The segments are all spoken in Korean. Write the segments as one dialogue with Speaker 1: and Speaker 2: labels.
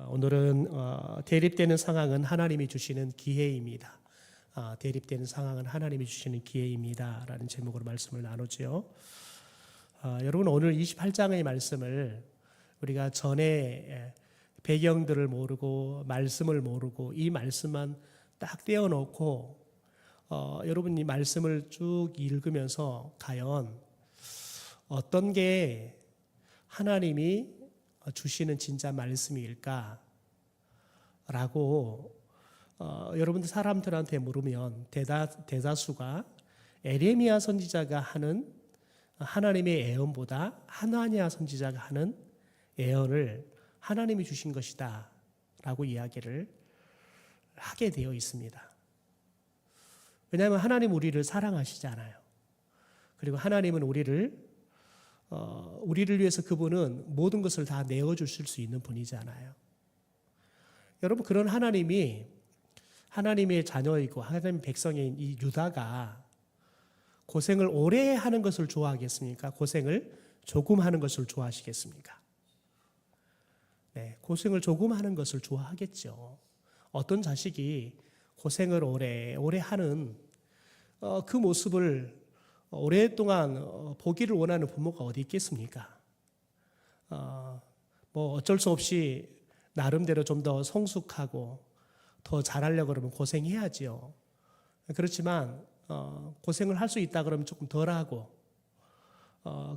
Speaker 1: 오늘은 대립되는 상황은 하나님이 주시는 기회입니다. 대립되는 상황은 하나님이 주시는 기회입니다. 라는 제목으로 말씀을 나누죠. 여러분 오늘 28장의 말씀을 우리가 전에 배경들을 모르고 말씀을 모르고 이 말씀만 딱 떼어놓고 여러분 이 말씀을 쭉 읽으면서 과연 어떤 게 하나님이 주시는 진짜 말씀일까? 라고 여러분들 사람들한테 물으면 대다수가 에레미야 선지자가 하는 하나님의 예언보다 하나냐 선지자가 하는 예언을 하나님이 주신 것이다 라고 이야기를 하게 되어 있습니다. 왜냐하면 하나님 우리를 사랑하시잖아요. 그리고 하나님은 우리를 위해서 그분은 모든 것을 다 내어주실 수 있는 분이잖아요. 여러분 그런 하나님이 하나님의 자녀이고 하나님의 백성인 이 유다가 고생을 오래 하는 것을 좋아하겠습니까? 고생을 조금 하는 것을 좋아하시겠습니까? 네, 고생을 조금 하는 것을 좋아하겠죠. 어떤 자식이 고생을 오래 하는 그 모습을 오랫동안 보기를 원하는 부모가 어디 있겠습니까? 뭐 어쩔 수 없이 나름대로 좀 더 성숙하고 더 잘하려고 그러면 고생해야지요. 그렇지만 고생을 할 수 있다 그러면 조금 덜하고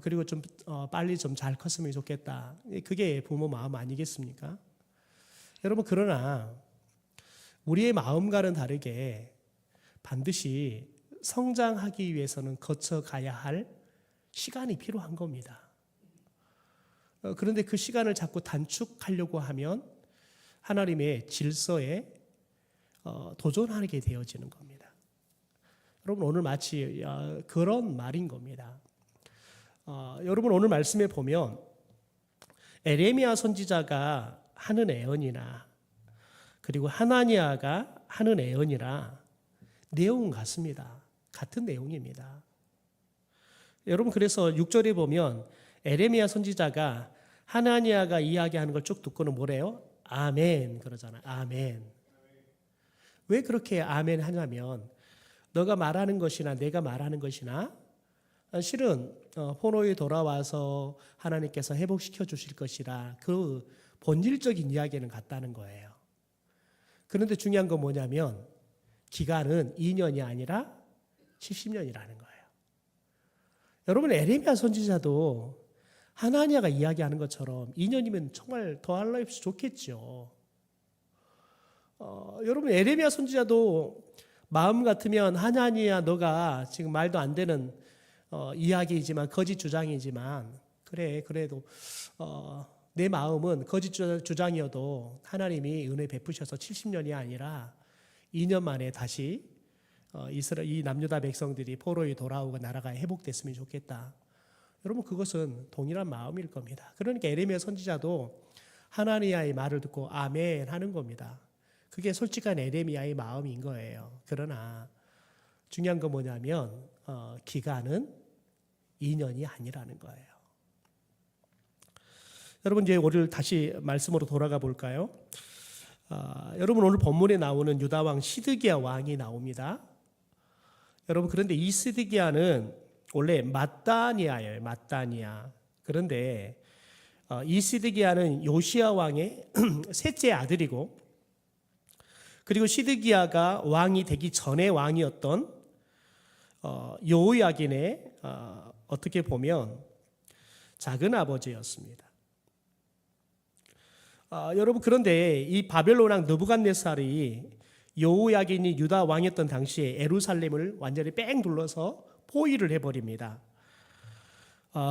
Speaker 1: 그리고 좀 빨리 좀 잘 컸으면 좋겠다. 그게 부모 마음 아니겠습니까? 여러분 그러나 우리의 마음과는 다르게 반드시 성장하기 위해서는 거쳐가야 할 시간이 필요한 겁니다. 그런데 그 시간을 자꾸 단축하려고 하면 하나님의 질서에 도전하게 되어지는 겁니다. 여러분 오늘 마치 그런 말인 겁니다. 여러분 오늘 말씀에 보면 에레미야 선지자가 하는 예언이나 그리고 하나니아가 하는 예언이나 내용은 같습니다. 같은 내용입니다. 여러분 그래서 6절에 보면 에레미야 선지자가 하나니아가 이야기하는 걸 쭉 듣고는 뭐래요? 아멘 그러잖아요. 아멘. 왜 그렇게 아멘 하냐면 너가 말하는 것이나 내가 말하는 것이나 실은 포로에 돌아와서 하나님께서 회복시켜 주실 것이라 그 본질적인 이야기는 같다는 거예요. 그런데 중요한 건 뭐냐면 기간은 2년이 아니라 70년이라는 거예요. 여러분 에레미야 선지자도 하나니아가 이야기하는 것처럼 2년이면 정말 더할 나위 없이 좋겠죠. 여러분 에레미야 선지자도 마음 같으면 하나니아 너가 지금 말도 안 되는 이야기이지만 거짓 주장이지만 그래도 내 마음은 거짓 주장이어도 하나님이 은혜 베푸셔서 70년이 아니라 2년 만에 다시 이 남유다 백성들이 포로에 돌아오고 나라가 회복됐으면 좋겠다. 여러분 그것은 동일한 마음일 겁니다. 그러니까 에레미야 선지자도 하나니아의 말을 듣고 아멘 하는 겁니다. 그게 솔직한 에레미야의 마음인 거예요. 그러나 중요한 건 뭐냐면 기간은 2년이 아니라는 거예요. 여러분 이제 오늘 다시 말씀으로 돌아가 볼까요? 여러분 오늘 본문에 나오는 유다 왕 시드기야 왕이 나옵니다. 여러분 그런데 이 시드기야는 원래 맏다니아예요. 맏다니아. 그런데 이 시드기야는 요시야 왕의 셋째 아들이고 그리고 시드기야가 왕이 되기 전에 왕이었던 여호야긴의 어떻게 보면 작은 아버지였습니다. 여러분 그런데 이 바벨론 왕 느부갓네살이 여호야긴이 유다 왕이었던 당시에 예루살렘을 완전히 뺑 둘러서 포위를 해버립니다.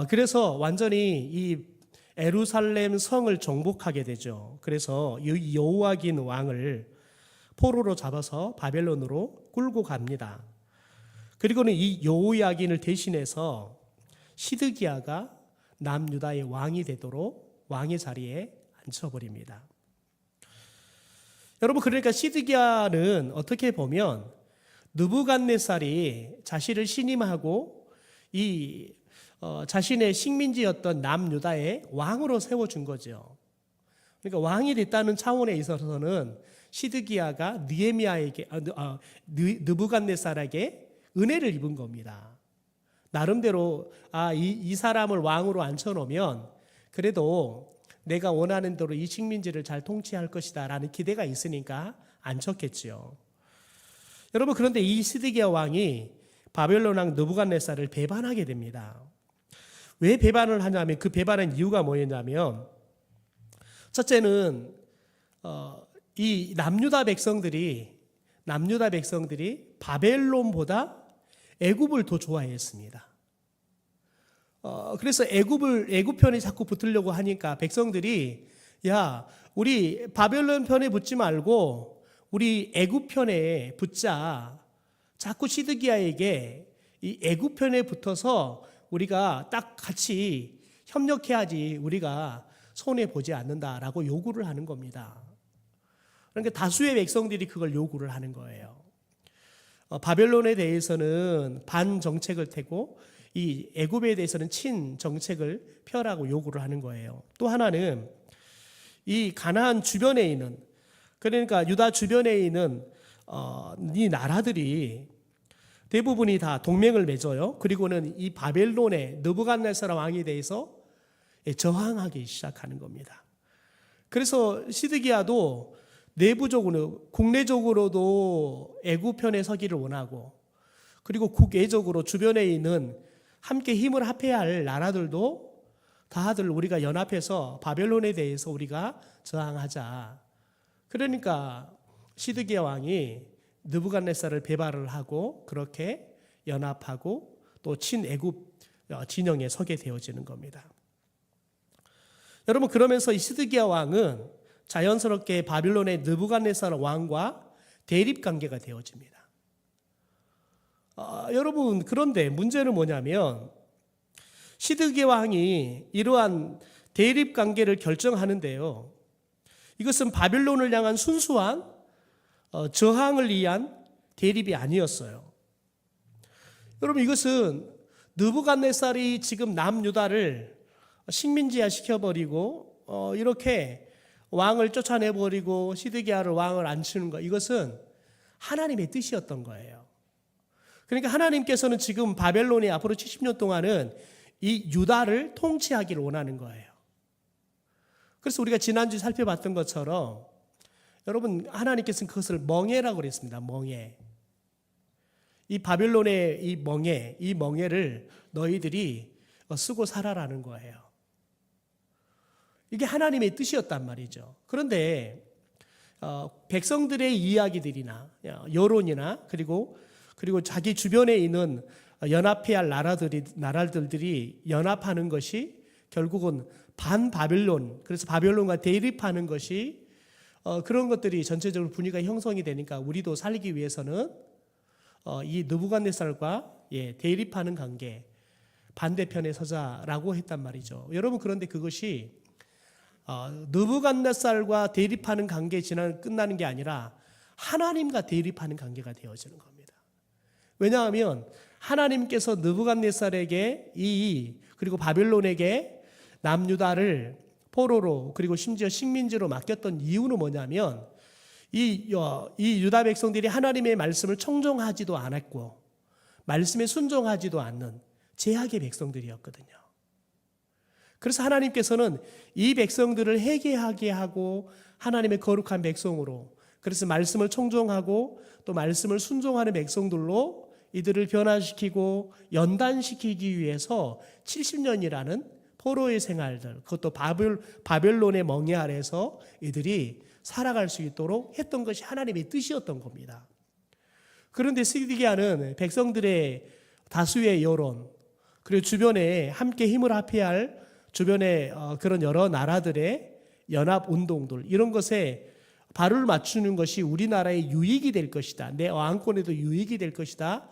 Speaker 1: 그래서 완전히 이 예루살렘 성을 정복하게 되죠. 그래서 여호야긴 왕을 포로로 잡아서 바벨론으로 끌고 갑니다. 그리고는 이 여호야긴을 대신해서 시드기야가 남유다의 왕이 되도록 왕의 자리에 앉혀버립니다. 여러분 그러니까 시드기야는 어떻게 보면 느부갓네살이 자신을 신임하고 자신의 식민지였던 남유다의 왕으로 세워준 거죠. 그러니까 왕이 됐다는 차원에 있어서는 시드기야가 느부갓네살에게 은혜를 입은 겁니다. 나름대로 이 사람을 왕으로 앉혀놓으면 그래도 내가 원하는 대로 이 식민지를 잘 통치할 것이다 라는 기대가 있으니까 앉혔겠지요. 여러분, 그런데 이 시드기야 왕이 바벨론 왕 느부갓네살을 배반하게 됩니다. 왜 배반을 하냐면 그 배반한 이유가 뭐였냐면 첫째는 이 남유다 백성들이 바벨론보다 애굽을 더 좋아했습니다. 그래서 애굽 편에 자꾸 붙으려고 하니까 백성들이 야, 우리 바벨론 편에 붙지 말고 우리 애굽 편에 붙자. 자꾸 시드기야에게 이 애굽 편에 붙어서 우리가 딱 같이 협력해야지 우리가 손해 보지 않는다라고 요구를 하는 겁니다. 그러니까 다수의 백성들이 그걸 요구를 하는 거예요. 바벨론에 대해서는 반 정책을 펴고 이 애굽에 대해서는 친 정책을 펴라고 요구를 하는 거예요. 또 하나는 이 가나안 주변에 있는, 그러니까 유다 주변에 있는 이 나라들이 대부분이 다 동맹을 맺어요. 그리고는 이 바벨론의 느부갓네살 왕에 대해서 저항하기 시작하는 겁니다. 그래서 시드기야도 내부적으로 국내적으로도 애굽 편에 서기를 원하고, 그리고 국외적으로 주변에 있는 함께 힘을 합해야 할 나라들도 다들 우리가 연합해서 바벨론에 대해서 우리가 저항하자. 그러니까 시드기야 왕이 느부갓네살을 배반을 하고 그렇게 연합하고 또 친애굽 진영에 서게 되어지는 겁니다. 여러분, 그러면서 이 시드기야 왕은 자연스럽게 바빌론의 느부갓네살 왕과 대립 관계가 되어집니다. 여러분, 그런데 문제는 뭐냐면 시드기야 왕이 이러한 대립 관계를 결정하는데요, 이것은 바빌론을 향한 순수한 저항을 위한 대립이 아니었어요. 여러분, 이것은 느부갓네살이 지금 남유다를 식민지화 시켜버리고 이렇게 왕을 쫓아내버리고 시드기야를 왕을 앉히는 것, 이것은 하나님의 뜻이었던 거예요. 그러니까 하나님께서는 지금 바벨론이 앞으로 70년 동안은 이 유다를 통치하기를 원하는 거예요. 그래서 우리가 지난주에 살펴봤던 것처럼 여러분, 하나님께서는 그것을 멍에라고 그랬습니다. 멍에. 이 바벨론의 이 멍에를 너희들이 쓰고 살아라는 거예요. 이게 하나님의 뜻이었단 말이죠. 그런데 백성들의 이야기들이나 여론이나 그리고 자기 주변에 있는 연합해야 할 나라들이 연합하는 것이 결국은 반바벨론, 그래서 바벨론과 대립하는 것이 그런 것들이 전체적으로 분위기가 형성이 되니까 우리도 살기 위해서는 이 느부갓네살과 대립하는 관계, 반대편에 서자라고 했단 말이죠. 여러분, 그런데 그것이 느부갓네살과 대립하는 관계에 끝나는 게 아니라 하나님과 대립하는 관계가 되어지는 겁니다. 왜냐하면 하나님께서 느부갓네살에게 그리고 바벨론에게 남유다를 포로로 그리고 심지어 식민지로 맡겼던 이유는 뭐냐면 이 유다 백성들이 하나님의 말씀을 청종하지도 않았고 말씀에 순종하지도 않는 제약의 백성들이었거든요. 그래서 하나님께서는 이 백성들을 회개하게 하고 하나님의 거룩한 백성으로, 그래서 말씀을 청종하고 또 말씀을 순종하는 백성들로 이들을 변화시키고 연단시키기 위해서 70년이라는 포로의 생활들, 그것도 바벨론의 멍에 아래서 이들이 살아갈 수 있도록 했던 것이 하나님의 뜻이었던 겁니다. 그런데 시드기야는 백성들의 다수의 여론, 그리고 주변에 함께 힘을 합해야 할 주변의 그런 여러 나라들의 연합 운동들, 이런 것에 발을 맞추는 것이 우리나라의 유익이 될 것이다, 내 왕권에도 유익이 될 것이다,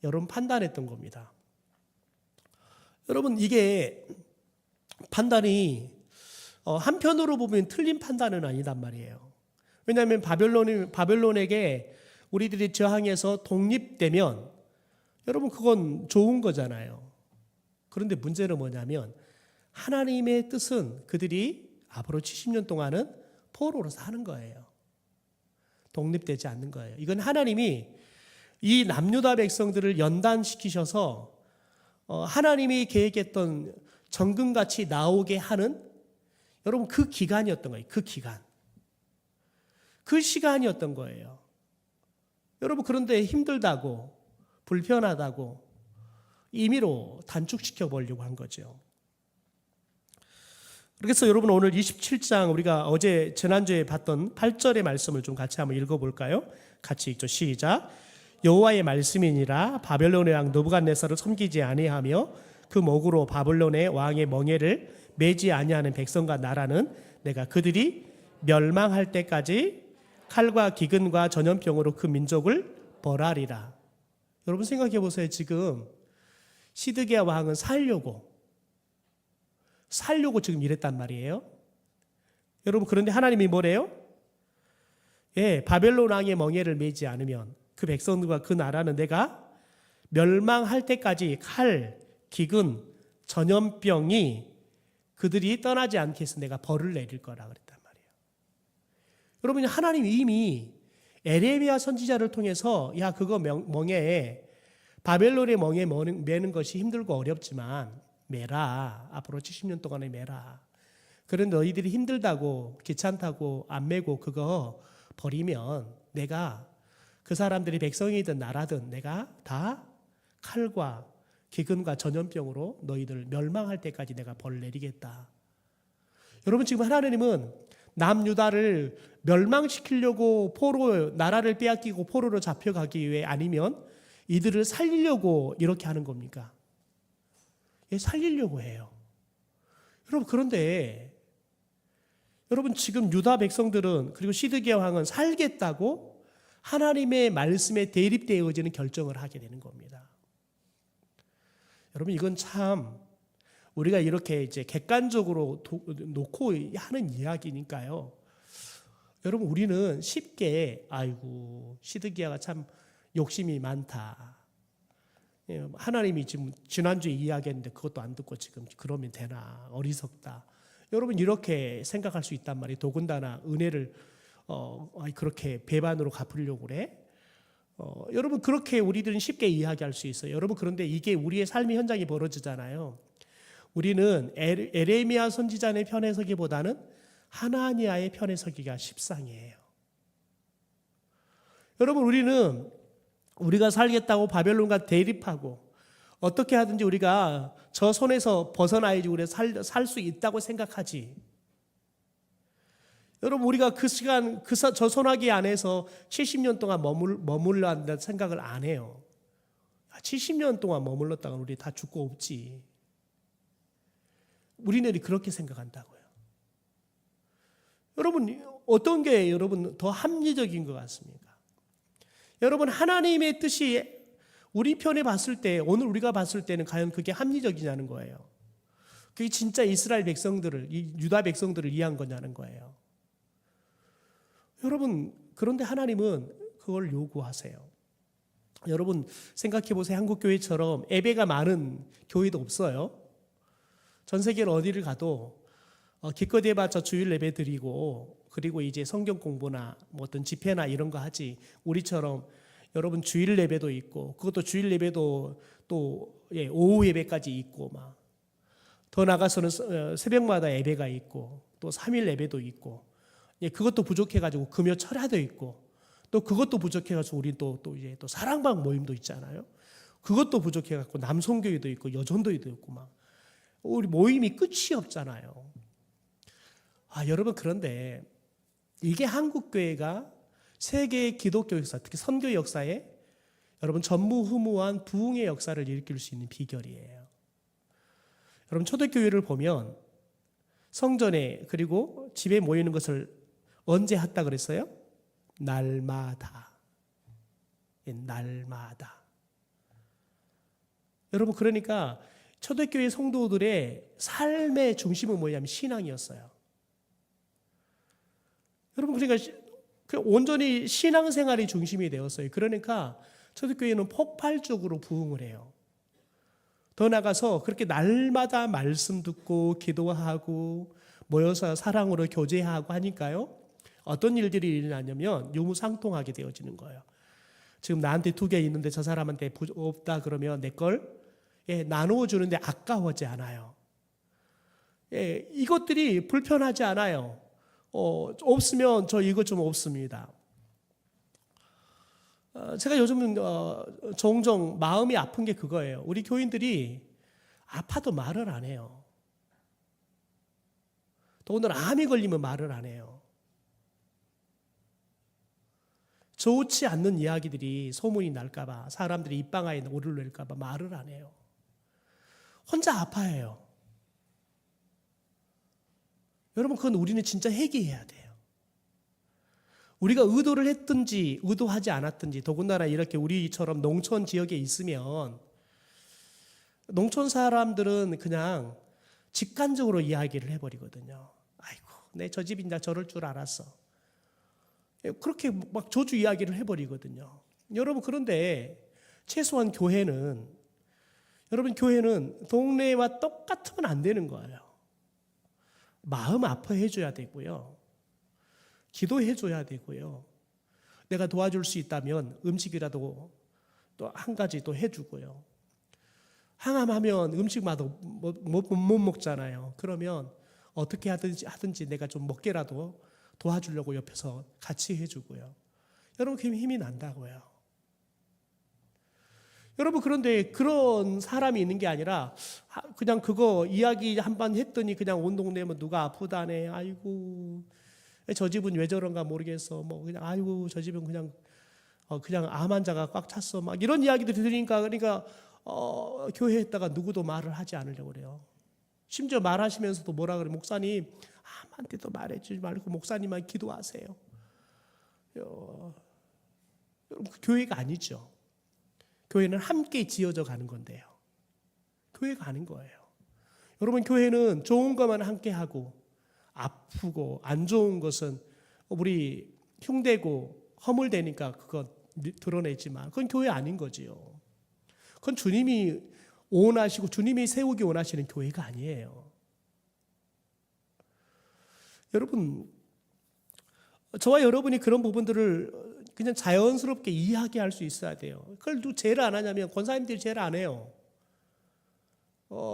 Speaker 1: 여러분 판단했던 겁니다. 여러분, 이게 판단이 한편으로 보면 틀린 판단은 아니단 말이에요. 왜냐하면 바벨론에게 우리들이 저항해서 독립되면 여러분 그건 좋은 거잖아요. 그런데 문제는 뭐냐면 하나님의 뜻은 그들이 앞으로 70년 동안은 포로로 사는 거예요. 독립되지 않는 거예요. 이건 하나님이 이 남유다 백성들을 연단시키셔서 하나님이 계획했던 정금같이 나오게 하는 여러분 그 기간이었던 거예요. 그 기간. 그 시간이었던 거예요. 여러분 그런데 힘들다고 불편하다고 임의로 단축시켜 보려고 한 거죠. 그래서 여러분 오늘 27장 우리가 지난주에 봤던 8절의 말씀을 좀 같이 한번 읽어볼까요? 같이 읽죠. 시작. 여호와의 말씀이니라 바벨론의 왕 느부갓네살을 섬기지 아니하며 그 목으로 바벨론의 왕의 멍에를 매지 아니하는 백성과 나라는 내가 그들이 멸망할 때까지 칼과 기근과 전염병으로 그 민족을 벌하리라. 여러분 생각해 보세요. 지금 시드기야 왕은 살려고 지금 이랬단 말이에요. 여러분 그런데 하나님이 뭐래요? 바벨론 왕의 멍에를 매지 않으면 그 백성들과 그 나라는 내가 멸망할 때까지 칼, 기근, 전염병이 그들이 떠나지 않게 해서 내가 벌을 내릴 거라 그랬단 말이에요. 여러분 하나님이 이미 에레미야 선지자를 통해서 야 그거 멍에 바벨론의 멍에 매는 것이 힘들고 어렵지만 매라. 앞으로 70년 동안에 매라. 그런데 너희들이 힘들다고 귀찮다고 안 매고 그거 버리면 내가 그 사람들이 백성이든 나라든 내가 다 칼과 기근과 전염병으로 너희들 멸망할 때까지 내가 벌 내리겠다. 여러분 지금 하나님은 남유다를 멸망시키려고 나라를 빼앗기고 포로로 잡혀가기 위해 아니면 이들을 살리려고 이렇게 하는 겁니까? 살리려고 해요. 여러분 그런데 여러분 지금 유다 백성들은 그리고 시드기야 왕은 살겠다고 하나님의 말씀에 대립되어지는 결정을 하게 되는 겁니다. 여러분 이건 참 우리가 이렇게 이제 객관적으로 놓고 하는 이야기니까요. 여러분 우리는 쉽게 아이고 시드기야가 참 욕심이 많다. 하나님이 지금 지난주에 이야기했는데 그것도 안 듣고 지금 그러면 되나 어리석다. 여러분 이렇게 생각할 수 있단 말이에요. 더군다나 은혜를 그렇게 배반으로 갚으려고 그래. 여러분 그렇게 우리들은 쉽게 이야기할 수 있어요. 여러분 그런데 이게 우리의 삶의 현장이 벌어지잖아요. 우리는 에레미야 선지자의 편에 서기보다는 하나니아의 편에 서기가 십상이에요. 여러분 우리는 우리가 살겠다고 바벨론과 대립하고 어떻게 하든지 우리가 저 손에서 벗어나야지 우리가 살 수 있다고 생각하지. 여러분 우리가 그 시간 저 소나기 안에서 70년 동안 머물러 한다는 생각을 안 해요. 70년 동안 머물렀다가 우리 다 죽고 없지. 우리들이 그렇게 생각한다고요. 여러분 어떤 게 여러분 더 합리적인 것 같습니까? 여러분 하나님의 뜻이 우리 편에 봤을 때 오늘 우리가 봤을 때는 과연 그게 합리적이냐는 거예요. 그게 진짜 이스라엘 백성들을 유다 백성들을 위한 거냐는 거예요. 여러분 그런데 하나님은 그걸 요구하세요. 여러분 생각해 보세요. 한국 교회처럼 예배가 많은 교회도 없어요. 전 세계는 어디를 가도 기껏 해봤자 주일 예배 드리고 그리고 이제 성경 공부나 뭐 어떤 집회나 이런 거 하지. 우리처럼 여러분 주일 예배도 있고 그것도 주일 예배도 또 오후 예배까지 있고 막 더 나가서는 새벽마다 예배가 있고 또 3일 예배도 있고 그것도 부족해가지고 금요 철야도 있고 또 그것도 부족해가지고 우리 또 이제 또 사랑방 모임도 있잖아요. 그것도 부족해가지고 남성교회도 있고 여전도회도 있고 막 우리 모임이 끝이 없잖아요. 여러분 그런데 이게 한국 교회가 세계의 기독교 역사, 특히 선교 역사에 여러분 전무후무한 부흥의 역사를 일으킬 수 있는 비결이에요. 여러분 초대교회를 보면 성전에 그리고 집에 모이는 것을 언제 했다 그랬어요? 날마다. 날마다. 여러분 그러니까 초대교회 성도들의 삶의 중심은 뭐냐면 신앙이었어요. 여러분 그러니까 온전히 신앙생활이 중심이 되었어요. 그러니까 초대교회는 폭발적으로 부흥을 해요. 더 나가서 그렇게 날마다 말씀 듣고 기도하고 모여서 사랑으로 교제하고 하니까요. 어떤 일들이 일어나냐면 유무상통하게 되어지는 거예요. 지금 나한테 2개 있는데 저 사람한테 없다 그러면 내 걸 나누어 주는데 아까워하지 않아요. 이것들이 불편하지 않아요. 없으면 저 이것 좀 없습니다. 제가 요즘은 종종 마음이 아픈 게 그거예요. 우리 교인들이 아파도 말을 안 해요. 또 오늘 암이 걸리면 말을 안 해요. 좋지 않는 이야기들이 소문이 날까봐, 사람들이 입방아에 오를 낼까봐 말을 안 해요. 혼자 아파해요. 여러분, 그건 우리는 진짜 회개해야 돼요. 우리가 의도를 했든지 의도하지 않았든지, 더군다나 이렇게 우리처럼 농촌 지역에 있으면 농촌 사람들은 그냥 직관적으로 이야기를 해버리거든요. 아이고, 내 저 집인자 저럴 줄 알았어. 그렇게 막 저주 이야기를 해버리거든요. 여러분, 그런데 최소한 교회는, 여러분, 교회는 동네와 똑같으면 안 되는 거예요. 마음 아파해 줘야 되고요. 기도해 줘야 되고요. 내가 도와줄 수 있다면 음식이라도 또 한 가지 또 해주고요. 항암하면 음식마다 못 먹잖아요. 그러면 어떻게 하든지 내가 좀 먹게라도 도와주려고 옆에서 같이 해주고요. 여러분, 그 힘이 난다고요. 여러분, 그런데 그런 사람이 있는 게 아니라 그냥 그거 이야기 한번 했더니 그냥 온 동네면 누가 아프다네. 아이고, 저 집은 왜 저런가 모르겠어. 뭐 그냥 아이고, 저 집은 그냥 암 환자가 꽉 찼어. 막 이런 이야기들 들으니까, 그러니까 교회에다가 누구도 말을 하지 않으려고 그래요. 심지어 말하시면서도 뭐라 그래? 목사님, 암한테도 말해주지 말고 목사님만 기도하세요. 여러분, 그 교회가 아니죠. 교회는 함께 지어져 가는 건데요. 교회가 아닌 거예요. 여러분, 교회는 좋은 것만 함께 하고 아프고 안 좋은 것은 우리 흉대고 허물대니까 그거 드러내지만 그건 교회 아닌 거지요. 그건 주님이 원하시고 주님이 세우기 원하시는 교회가 아니에요. 여러분, 저와 여러분이 그런 부분들을 그냥 자연스럽게 이야기할 수 있어야 돼요. 그걸 누구 제일 안 하냐면 권사님들이 제일 안 해요.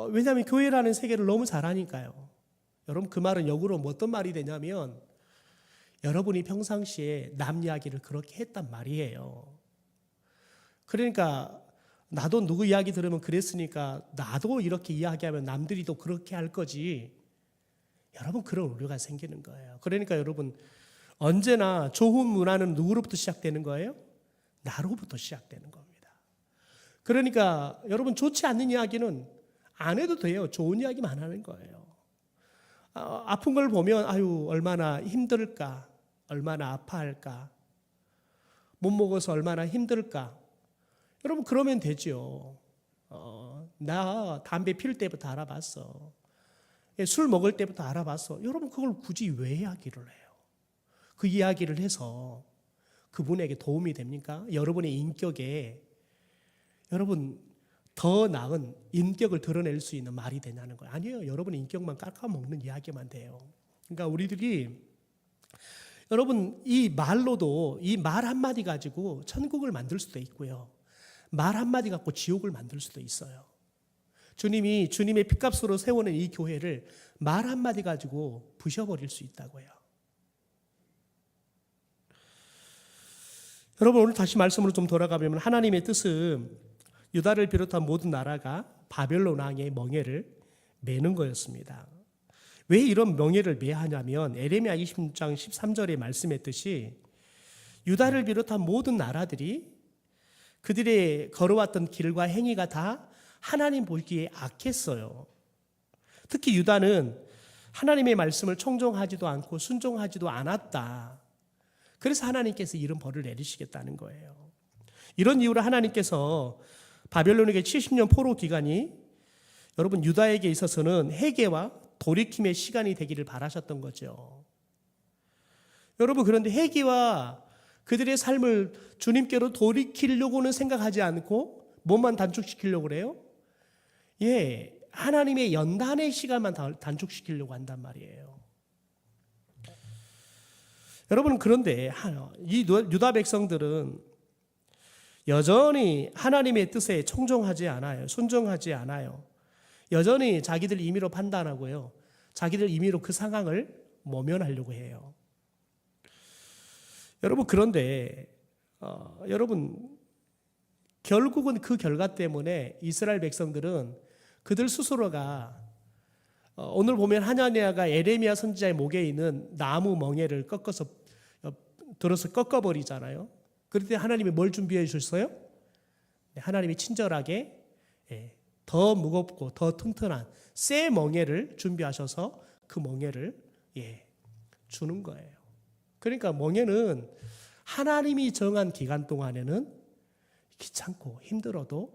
Speaker 1: 왜냐하면 교회라는 세계를 너무 잘하니까요. 여러분, 그 말은 역으로 어떤 말이 되냐면 여러분이 평상시에 남 이야기를 그렇게 했단 말이에요. 그러니까 나도 누구 이야기 들으면 그랬으니까 나도 이렇게 이야기하면 남들이 또 그렇게 할 거지. 여러분, 그런 오류가 생기는 거예요. 그러니까 여러분, 언제나 좋은 문화는 누구로부터 시작되는 거예요? 나로부터 시작되는 겁니다. 그러니까 여러분, 좋지 않는 이야기는 안 해도 돼요. 좋은 이야기만 하는 거예요. 아픈 걸 보면 아유, 얼마나 힘들까, 얼마나 아파할까, 못 먹어서 얼마나 힘들까. 여러분, 그러면 되죠. 나 담배 피울 때부터 알아봤어. 술 먹을 때부터 알아봤어. 여러분, 그걸 굳이 왜 이야기를 해요? 그 이야기를 해서 그분에게 도움이 됩니까? 여러분의 인격에, 여러분, 더 나은 인격을 드러낼 수 있는 말이 되냐는 거예요. 아니에요. 여러분의 인격만 깎아먹는 이야기만 돼요. 그러니까 우리들이, 여러분, 이 말로도, 이 말 한마디 가지고 천국을 만들 수도 있고요. 말 한마디 갖고 지옥을 만들 수도 있어요. 주님이 주님의 핏값으로 세우는 이 교회를 말 한마디 가지고 부셔버릴 수 있다고요. 여러분, 오늘 다시 말씀으로 좀 돌아가면 하나님의 뜻은 유다를 비롯한 모든 나라가 바벨론 왕의 멍에를 매는 거였습니다. 왜 이런 멍에를 매야 하냐면 에레미야 26장 13절에 말씀했듯이 유다를 비롯한 모든 나라들이 그들의 걸어왔던 길과 행위가 다 하나님 보기에 악했어요. 특히 유다는 하나님의 말씀을 청종하지도 않고 순종하지도 않았다. 그래서 하나님께서 이런 벌을 내리시겠다는 거예요. 이런 이유로 하나님께서 바벨론에게 70년 포로 기간이 여러분 유다에게 있어서는 회개와 돌이킴의 시간이 되기를 바라셨던 거죠. 여러분, 그런데 회개와 그들의 삶을 주님께로 돌이키려고는 생각하지 않고 뭐만 단축시키려고 그래요? 하나님의 연단의 시간만 단축시키려고 한단 말이에요. 여러분, 그런데 이 유다 백성들은 여전히 하나님의 뜻에 청종하지 않아요. 순종하지 않아요. 여전히 자기들 임의로 판단하고요. 자기들 임의로 그 상황을 모면하려고 해요. 여러분, 그런데 여러분, 결국은 그 결과 때문에 이스라엘 백성들은 그들 스스로가 오늘 보면 하나니아가 에레미야 선지자의 목에 있는 나무 멍에를 들어서 꺾어버리잖아요. 그럴 때 하나님이 뭘 준비해 주셨어요? 하나님이 친절하게 더 무겁고 더 튼튼한 새 멍에를 준비하셔서 그 멍에를 주는 거예요. 그러니까 멍에는 하나님이 정한 기간 동안에는 귀찮고 힘들어도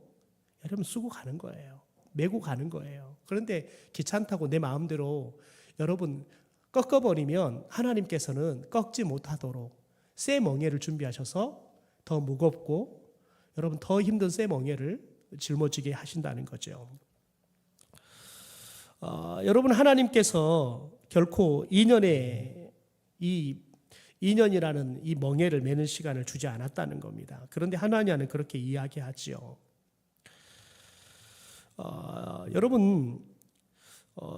Speaker 1: 여러분 쓰고 가는 거예요. 메고 가는 거예요. 그런데 귀찮다고 내 마음대로 여러분 꺾어버리면 하나님께서는 꺾지 못하도록 새 멍에를 준비하셔서 더 무겁고 여러분 더 힘든 새 멍에를 짊어지게 하신다는 거죠. 여러분, 하나님께서 결코 2년이라는 이 멍에를 매는 시간을 주지 않았다는 겁니다. 그런데 하나님은 그렇게 이야기하지요. 여러분,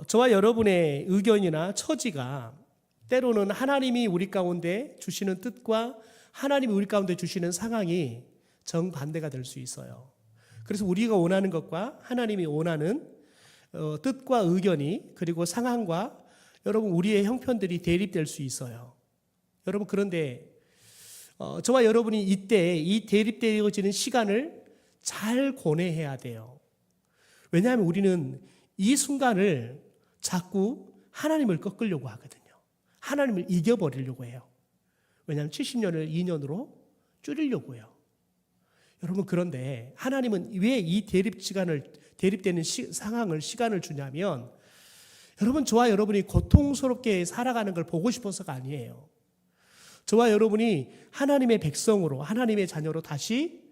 Speaker 1: 저와 여러분의 의견이나 처지가 때로는 하나님이 우리 가운데 주시는 뜻과 하나님이 우리 가운데 주시는 상황이 정반대가 될 수 있어요. 그래서 우리가 원하는 것과 하나님이 원하는 뜻과 의견이 그리고 상황과 여러분 우리의 형편들이 대립될 수 있어요. 여러분, 그런데 저와 여러분이 이때 이 대립되어지는 시간을 잘 고뇌해야 돼요. 왜냐하면 우리는 이 순간을 자꾸 하나님을 꺾으려고 하거든요. 하나님을 이겨버리려고 해요. 왜냐하면 70년을 2년으로 줄이려고요. 여러분, 그런데 하나님은 왜 이 대립되는 시간을 주냐면 여러분, 저와 여러분이 고통스럽게 살아가는 걸 보고 싶어서가 아니에요. 저와 여러분이 하나님의 백성으로, 하나님의 자녀로 다시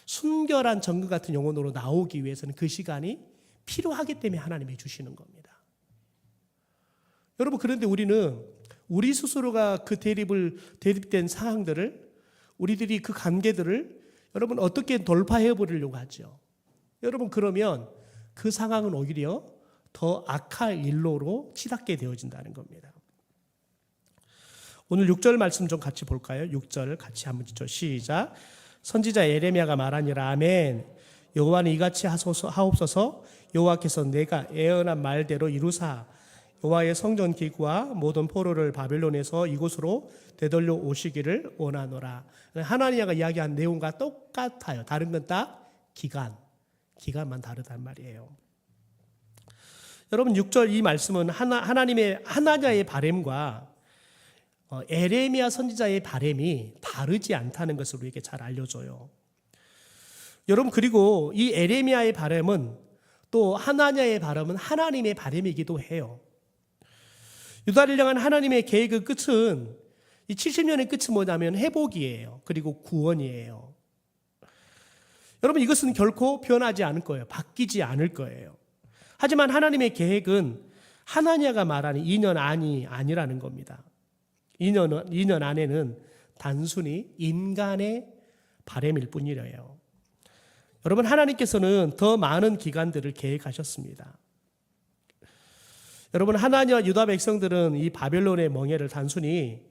Speaker 1: 순결한 정금 같은 영혼으로 나오기 위해서는 그 시간이 필요하기 때문에 하나님이 주시는 겁니다. 여러분, 그런데 우리는 우리 스스로가 그 대립된 상황들을, 우리들이 그 관계들을 여러분 어떻게 돌파해 버리려고 하죠. 여러분, 그러면 그 상황은 오히려 더 악할 일로로 치닫게 되어진다는 겁니다. 오늘 6절 말씀 좀 같이 볼까요? 6절 같이 한번 읽죠. 시작. 선지자 예레미야가 말하니라. 아멘. 여호와는 이같이 하옵소서. 여호와께서 내가 예언한 말대로 이루사 여호와의 성전 기구와 모든 포로를 바벨론에서 이곳으로 되돌려 오시기를 원하노라. 하나니아가 이야기한 내용과 똑같아요. 다른 건 딱 기간만 다르단 말이에요. 여러분, 6절 이 말씀은 하나님의 하나니아의 바램과 에레미야 선지자의 바램이 다르지 않다는 것을 우리에게 잘 알려줘요. 여러분, 그리고 이 에레미야의 바램은 또 하나니아의 바램은 하나님의 바램이기도 해요. 유다를 향한 하나님의 계획의 끝은 이 70년의 끝은 뭐냐면 회복이에요. 그리고 구원이에요. 여러분, 이것은 결코 변하지 않을 거예요. 바뀌지 않을 거예요. 하지만 하나님의 계획은 하나니아가 말하는 2년 아니라는 겁니다. 2년 안에는 단순히 인간의 바램일 뿐이래요. 여러분, 하나님께서는 더 많은 기간들을 계획하셨습니다. 여러분, 하나니아와 유다 백성들은 이 바벨론의 멍에를 단순히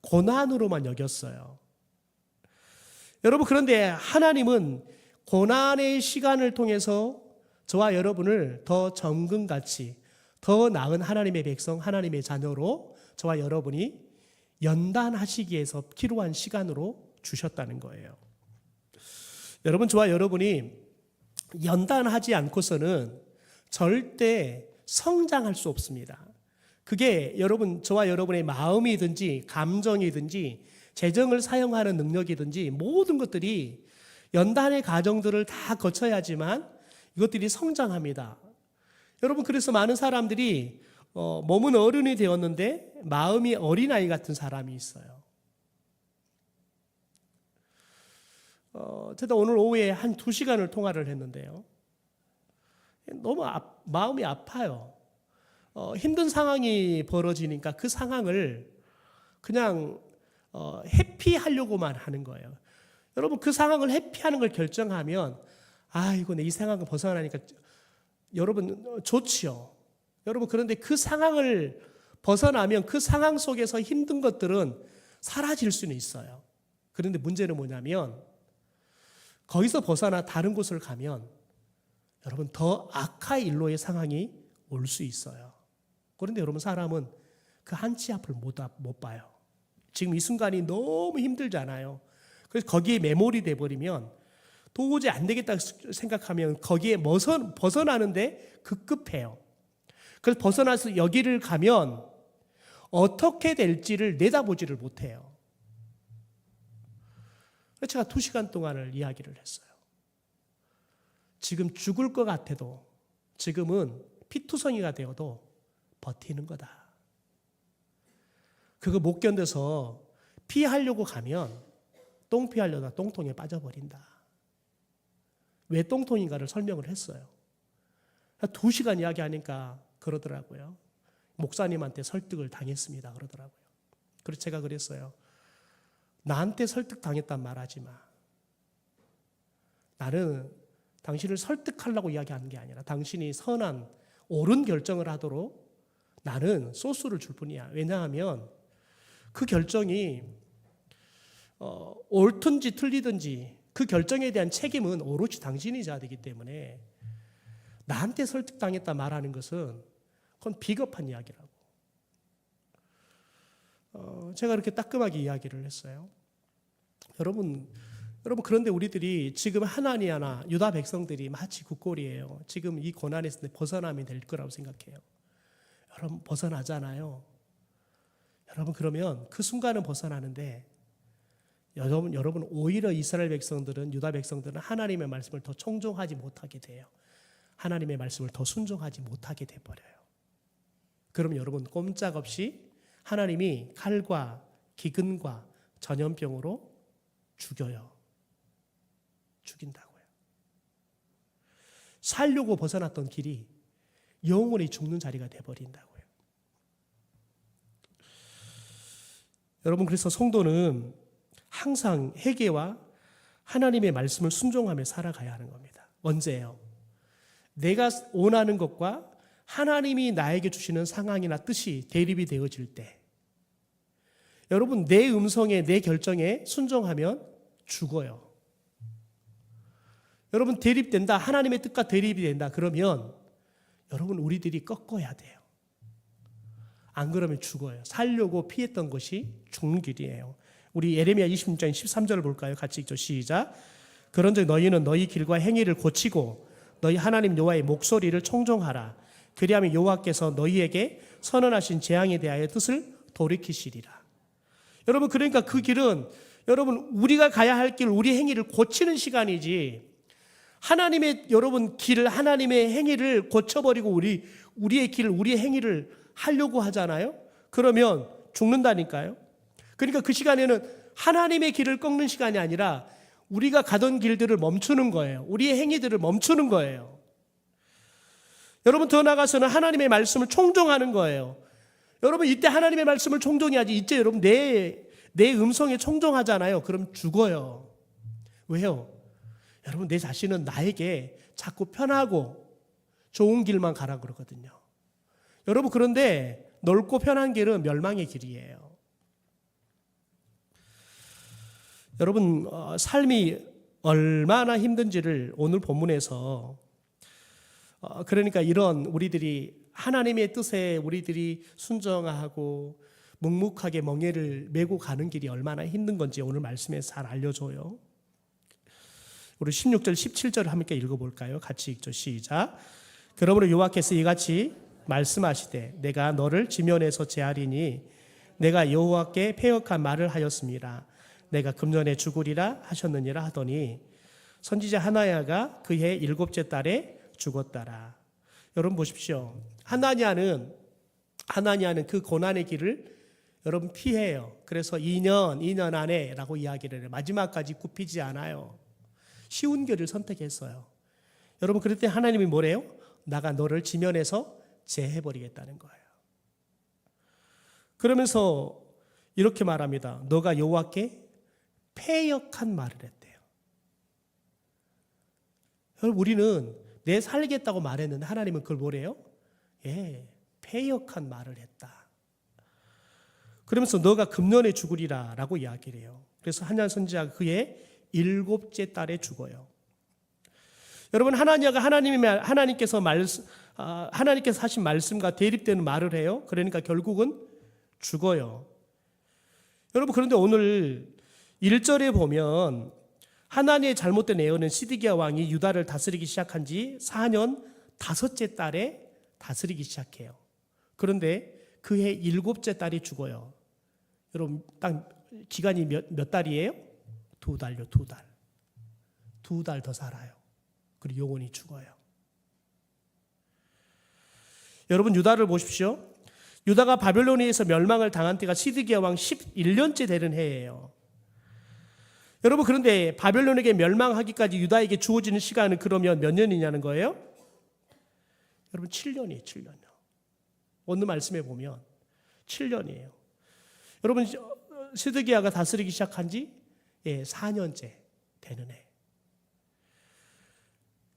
Speaker 1: 고난으로만 여겼어요. 여러분, 그런데 하나님은 고난의 시간을 통해서 저와 여러분을 더 정금같이 더 나은 하나님의 백성, 하나님의 자녀로 저와 여러분이 연단하시기 위해서 필요한 시간으로 주셨다는 거예요. 여러분, 저와 여러분이 연단하지 않고서는 절대 성장할 수 없습니다. 그게 여러분, 저와 여러분의 마음이든지 감정이든지 재정을 사용하는 능력이든지 모든 것들이 연단의 과정들을 다 거쳐야지만 이것들이 성장합니다. 여러분, 그래서 많은 사람들이 몸은 어른이 되었는데 마음이 어린아이 같은 사람이 있어요. 제가 오늘 오후에 한 2시간을 통화를 했는데요. 너무 마음이 아파요. 힘든 상황이 벌어지니까 그 상황을 그냥 회피하려고만 하는 거예요. 여러분 그 상황을 회피하는 걸 결정하면 아이고 내 이 상황을 벗어나니까 여러분 좋지요. 여러분 그런데 그 상황을 벗어나면 그 상황 속에서 힘든 것들은 사라질 수는 있어요. 그런데 문제는 뭐냐면 거기서 벗어나 다른 곳을 가면 여러분 더 악한 일로의 상황이 올 수 있어요. 그런데 여러분 사람은 그 한 치 앞을 못 봐요. 지금 이 순간이 너무 힘들잖아요. 그래서 거기에 매몰이 돼버리면 도저히 안 되겠다 생각하면 거기에 벗어나는데 급급해요. 그래서 벗어나서 여기를 가면 어떻게 될지를 내다보지를 못해요. 그래서 제가 2시간 동안을 이야기를 했어요. 지금 죽을 것 같아도 지금은 피투성이가 되어도 버티는 거다. 그거 못 견뎌서 피하려고 가면 똥 피하려다 똥통에 빠져버린다. 왜 똥통인가를 설명을 했어요. 2시간 이야기하니까 그러더라고요. 목사님한테 설득을 당했습니다. 그러더라고요. 그래서 제가 그랬어요. 나한테 설득당했단 말하지 마. 나는 당신을 설득하려고 이야기하는 게 아니라 당신이 선한 옳은 결정을 하도록 나는 소스를 줄 뿐이야. 왜냐하면 그 결정이 옳든지 틀리든지 그 결정에 대한 책임은 오롯이 당신이 져야 되기 때문에 나한테 설득당했다 말하는 것은 그건 비겁한 이야기라고. 제가 그렇게 따끔하게 이야기를 했어요. 여러분 그런데 우리들이 지금 하나니아나 유다 백성들이 마치 국골이에요. 지금 이 고난에서 벗어나면 될 거라고 생각해요. 여러분 벗어나잖아요. 여러분 그러면 그 순간은 벗어나는데 여러분 오히려 이스라엘 백성들은 유다 백성들은 하나님의 말씀을 더 청종하지 못하게 돼요. 하나님의 말씀을 더 순종하지 못하게 돼버려요. 그럼 여러분 꼼짝없이 하나님이 칼과 기근과 전염병으로 죽여요. 죽인다고요. 살려고 벗어났던 길이 영원히 죽는 자리가 돼버린다고요. 여러분 그래서 성도는 항상 회개와 하나님의 말씀을 순종하며 살아가야 하는 겁니다. 언제예요? 내가 원하는 것과 하나님이 나에게 주시는 상황이나 뜻이 대립이 되어질 때 여러분 내 음성에 내 결정에 순종하면 죽어요. 여러분 대립된다. 하나님의 뜻과 대립이 된다. 그러면 여러분 우리들이 꺾어야 돼요. 안 그러면 죽어요. 살려고 피했던 것이 죽는 길이에요. 우리 예레미야 26장 13절을 볼까요? 같이 읽죠. 시작. 그런즉 너희는 너희 길과 행위를 고치고 너희 하나님 여호와의 목소리를 청종하라. 그리하면 여호와께서 너희에게 선언하신 재앙에 대하여 뜻을 돌이키시리라. 여러분 그러니까 그 길은 여러분 우리가 가야 할 길, 우리 행위를 고치는 시간이지 하나님의 여러분 길을 하나님의 행위를 고쳐버리고 우리의 길, 우리의 행위를 하려고 하잖아요. 그러면 죽는다니까요. 그러니까 그 시간에는 하나님의 길을 꺾는 시간이 아니라 우리가 가던 길들을 멈추는 거예요. 우리의 행위들을 멈추는 거예요. 여러분 더 나아가서는 하나님의 말씀을 청종하는 거예요. 여러분 이때 하나님의 말씀을 청종해야지. 이제 여러분 내 음성에 청종하잖아요. 그럼 죽어요. 왜요? 여러분 내 자신은 나에게 자꾸 편하고 좋은 길만 가라 그러거든요. 여러분 그런데 넓고 편한 길은 멸망의 길이에요. 여러분 삶이 얼마나 힘든지를 오늘 본문에서 그러니까 이런 우리들이 하나님의 뜻에 우리들이 순종하고 묵묵하게 멍에를 메고 가는 길이 얼마나 힘든 건지 오늘 말씀에서 잘 알려줘요. 우리 16절 17절을 함께 읽어볼까요? 같이 읽죠. 시작. 그러므로 여호와께서 이같이 말씀하시되 내가 너를 지면에서 제하리니 내가 여호와께 패역한 말을 하였습니다. 내가 금년에 죽으리라 하셨느니라 하더니 선지자 하나야가 그해 7째 달에 죽었더라. 여러분 보십시오. 하나니아는 그 고난의 길을 여러분 피해요. 그래서 2년 안에 라고 이야기를 해요. 마지막까지 굽히지 않아요. 쉬운 길을 선택했어요. 여러분 그럴 때 하나님이 뭐래요? 나가 너를 지면에서 제해버리겠다는 거예요. 그러면서 이렇게 말합니다. 너가 여호와께 패역한 말을 했대요. 여러분, 우리는 내 살겠다고 말했는데 하나님은 그걸 뭐래요? 패역한 말을 했다. 그러면서 너가 금년에 죽으리라 라고 이야기를 해요. 그래서 한난 선지자가 그의 7째 달에 죽어요. 여러분, 하나님께서 하신 말씀과 대립되는 말을 해요. 그러니까 결국은 죽어요. 여러분, 그런데 오늘 1절에 보면 하나님의 잘못된 예언은 시드기야 왕이 유다를 다스리기 시작한 지 4년 5째 달에 다스리기 시작해요. 그런데 그해 7째 달이 죽어요. 여러분, 딱 기간이 몇 달이에요? 2달요, 2달. 2달 더 살아요. 그리고 영원히 죽어요. 여러분, 유다를 보십시오. 유다가 바벨론에 의해서 멸망을 당한 때가 시드기야 왕 11년째 되는 해예요. 여러분, 그런데 바벨론에게 멸망하기까지 유다에게 주어지는 시간은 그러면 몇 년이냐는 거예요? 여러분, 7년이에요. 7년. 오늘 말씀에 보면 7년이에요. 여러분, 시드기야가 다스리기 시작한 지 4년째 되는 해.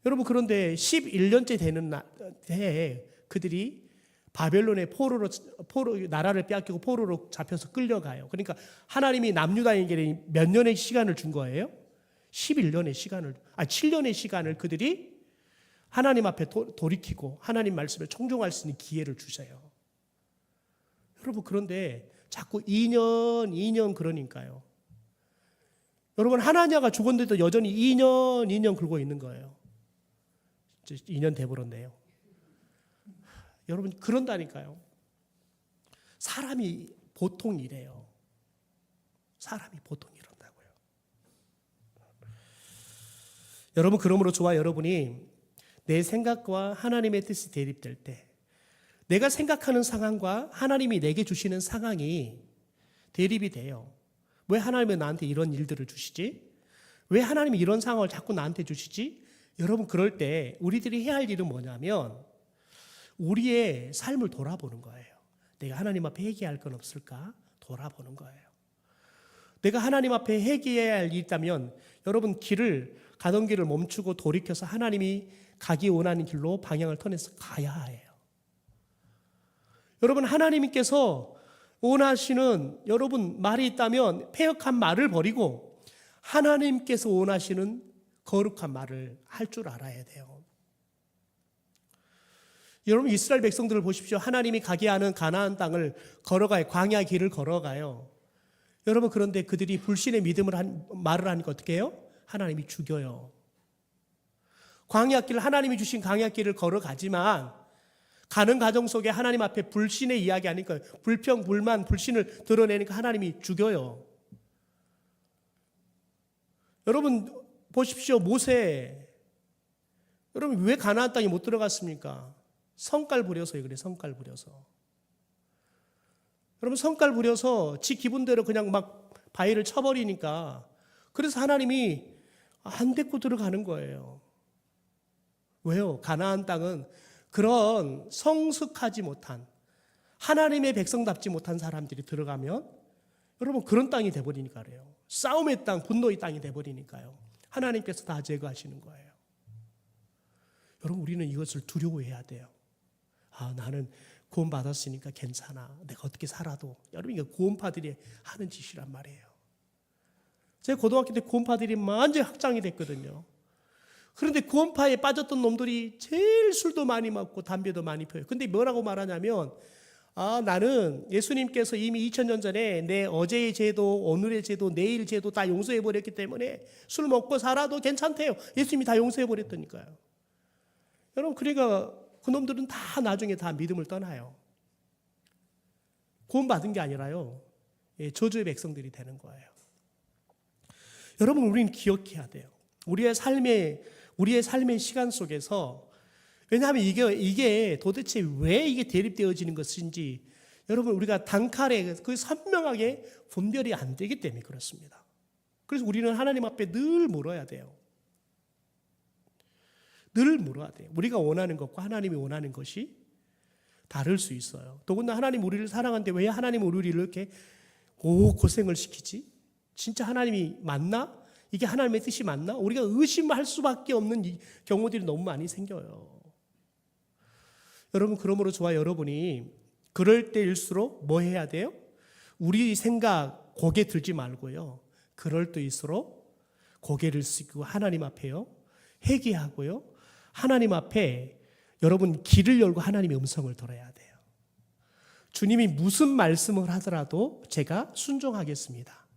Speaker 1: 여러분, 그런데 11년째 되는 해에 그들이 바벨론의 나라를 빼앗기고 포로로 잡혀서 끌려가요. 그러니까 하나님이 남유다에게 몇 년의 시간을 준 거예요? 7년의 시간을 그들이 하나님 앞에 돌이키고 하나님 말씀에 청종할 수 있는 기회를 주세요. 여러분, 그런데 자꾸 2년 그러니까요. 여러분, 하나냐가 죽었는데도 여전히 2년 굴고 있는 거예요. 2년 돼버렸네요. 여러분, 그런다니까요. 사람이 보통 이래요. 사람이 보통 이런다고요. 여러분, 그러므로 저와 여러분이 내 생각과 하나님의 뜻이 대립될 때 내가 생각하는 상황과 하나님이 내게 주시는 상황이 대립이 돼요. 왜 하나님은 나한테 이런 일들을 주시지? 왜 하나님이 이런 상황을 자꾸 나한테 주시지? 여러분, 그럴 때 우리들이 해야 할 일은 뭐냐면 우리의 삶을 돌아보는 거예요. 내가 하나님 앞에 회개할 건 없을까? 돌아보는 거예요. 내가 하나님 앞에 회개해야 할 일이 있다면 여러분, 가던 길을 멈추고 돌이켜서 하나님이 가기 원하는 길로 방향을 터내서 가야 해요. 여러분, 하나님께서 원하시는 여러분 말이 있다면 패역한 말을 버리고 하나님께서 원하시는 거룩한 말을 할 줄 알아야 돼요. 여러분, 이스라엘 백성들을 보십시오. 하나님이 가게 하는 가나안 땅을 걸어가요. 광야 길을 걸어가요. 여러분, 그런데 그들이 불신의 말을 하니까 어떻게 해요? 하나님이 죽여요. 하나님이 주신 광야 길을 걸어가지만 가는 과정 속에 하나님 앞에 불신의 이야기 하니까 불평, 불만, 불신을 드러내니까 하나님이 죽여요. 여러분 보십시오. 모세. 여러분, 왜 가나안 땅에 못 들어갔습니까? 성깔 부려서 그래. 성깔 부려서. 여러분, 성깔 부려서 지 기분대로 그냥 막 바위를 쳐버리니까 그래서 하나님이 안 데리고 들어가는 거예요. 왜요? 가나안 땅은 그런 성숙하지 못한 하나님의 백성답지 못한 사람들이 들어가면 여러분 그런 땅이 돼버리니까 그래요. 싸움의 땅, 분노의 땅이 돼버리니까요. 하나님께서 다 제거하시는 거예요. 여러분, 우리는 이것을 두려워해야 돼요. 나는 구원받았으니까 괜찮아. 내가 어떻게 살아도. 여러분, 이거 구원파들이 하는 짓이란 말이에요. 제가 고등학교 때 구원파들이 완전히 확장이 됐거든요. 그런데 구원파에 빠졌던 놈들이 제일 술도 많이 먹고 담배도 많이 펴요. 근데 뭐라고 말하냐면 나는 예수님께서 이미 2000년 전에 내 어제의 죄도 오늘의 죄도 내일 죄도 다 용서해버렸기 때문에 술 먹고 살아도 괜찮대요. 예수님이 다 용서해버렸다니까요. 여러분, 그러니까 그 놈들은 다 나중에 다 믿음을 떠나요. 구원받은 게 아니라요. 저주의 백성들이 되는 거예요. 여러분, 우리는 기억해야 돼요. 우리의 삶의 시간 속에서, 왜냐하면 이게 도대체 왜 이게 대립되어지는 것인지 여러분, 우리가 단칼에 선명하게 분별이 안 되기 때문에 그렇습니다. 그래서 우리는 하나님 앞에 늘 물어야 돼요. 늘 물어야 돼요. 우리가 원하는 것과 하나님이 원하는 것이 다를 수 있어요. 더군다나 하나님 우리를 사랑하는데 왜 하나님 우리를 이렇게 고생을 시키지? 진짜 하나님이 맞나? 이게 하나님의 뜻이 맞나? 우리가 의심할 수밖에 없는 이 경우들이 너무 많이 생겨요. 여러분, 그러므로 저와 여러분이 그럴 때일수록 뭐 해야 돼요? 우리 생각 고개 들지 말고요. 그럴 때일수록 고개를 숙이고 하나님 앞에요. 회개하고요. 하나님 앞에 여러분 길을 열고 하나님의 음성을 들어야 돼요. 주님이 무슨 말씀을 하더라도 제가 순종하겠습니다.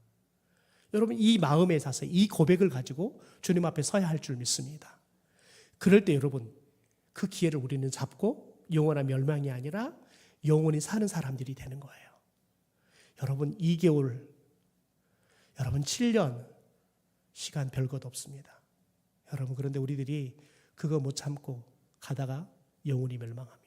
Speaker 1: 여러분, 이 마음에 사서 이 고백을 가지고 주님 앞에 서야 할 줄 믿습니다. 그럴 때 여러분, 그 기회를 우리는 잡고 영원한 멸망이 아니라 영원히 사는 사람들이 되는 거예요. 여러분, 2개월, 여러분 7년 시간 별것 없습니다. 여러분, 그런데 우리들이 그거 못 참고 가다가 영원히 멸망합니다.